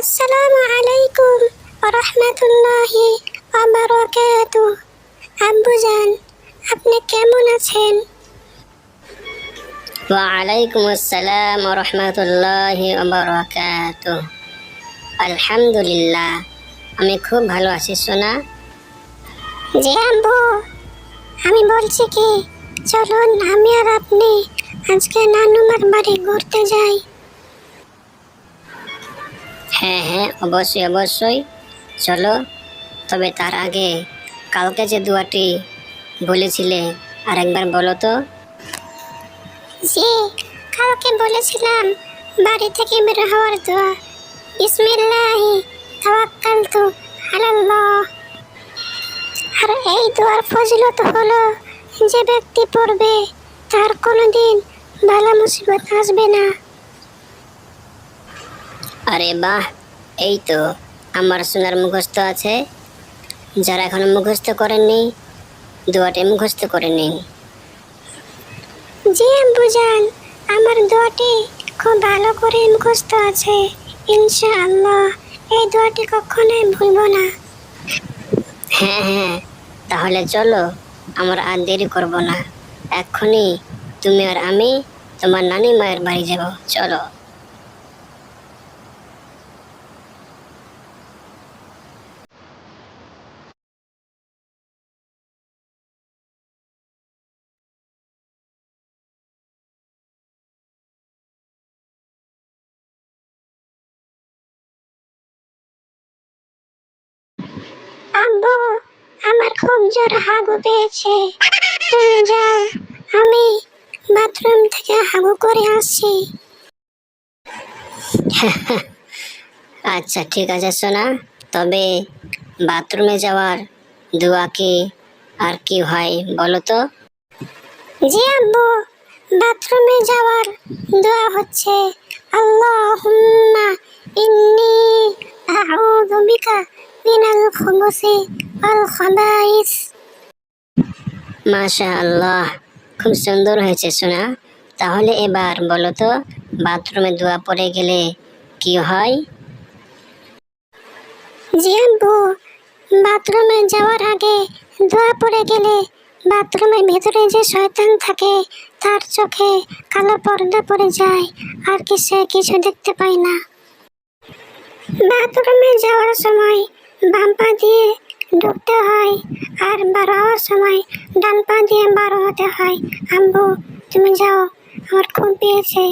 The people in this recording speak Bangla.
আসসালামু আলাইকুম রাহমাতুল্লাহি ওয়া বারাকাতুহু। আব্বুজান, আপনি কেমন আছেন? ওয়ালাইকুম আসসালাম রহমতুল্লাহি ওয়া আলহামদুলিল্লাহ, আমি খুব ভালো আছি সোনা। জি আব্বু, আমি বলছি কি, চলুন আমি আর আপনি আজকে নানুমার বাড়ি ঘুরতে যাই। হ্যাঁ হ্যাঁ, অবশ্যই অবশ্যই, চলো। তবে তার আগে কালকে যে দোয়াটি বলেছিলে আর একবার বলো তো। জি, কালকে বলেছিলাম বাড়ি থেকে বের হওয়ার দোয়া, বিসমিল্লাহি তাওয়াক্কালতু আলাল্লাহ। আর এই দোয়ার ফজিলত হলো, যে ব্যক্তি পড়বে তার কোনোদিন বালা মুসিবত আসবে না। আরে বাহ, এই তো আমার সোনার মুখস্থ আছে। যারা এখনো মুখস্থ করেননি, দোয়াটি মুখস্থ করে নিন। জি আব্বুজান, আমার দোয়াটি খুব ভালো করে মুখস্থ আছে, ইনশাআল্লাহ এই দোয়াটি কখনোই ভুলবো না। হ্যাঁ হ্যাঁ, তাহলে চলো, আমরা আর দেরি করবো না। এক্ষুনি তুমি আর আমি তোমার নানি মায়ের বাড়ি যাব, চলো। আব্বু, আমার খুব জোর হাগু পেয়েছে, তুমি যাও, আমি বাথরুম থেকে হাগু করে আসছি। আচ্ছা ঠিক আছে সোনা, তবে বাথরুমে যাওয়ার দোয়া কি আর কি হয় বলো তো? জি আব্বু, বাথরুমে যাওয়ার দোয়া হচ্ছে আল্লাহুম্মা ইন্নী আউযু বিকা মিনাল খুবুসি ওয়াল খাবাইস। মাশা আল্লাহ, খুব সুন্দর হয়েছে সোনা। তাহলে এবার বলো তো, বাথরুমে দোয়া পড়ে গেলে কি হয়? জি আব্বু, বাথরুমে যাওয়ার আগে দোয়া পড়ে গেলে বাথরুমের ভিতরে যে শয়তান থাকে তার চোখে কালো পর্দা পড়ে যায়, আর সে কিছু দেখতে পায় না। বাথরুমে যাওয়ার সময় বাম পা দিয়ে ঢুকতে হয়, আর বার হওয়ার সময় ডান পা দিয়ে বার হতে হয়। আব্বু, তুমি যাও, আমার খুব পেয়েছে।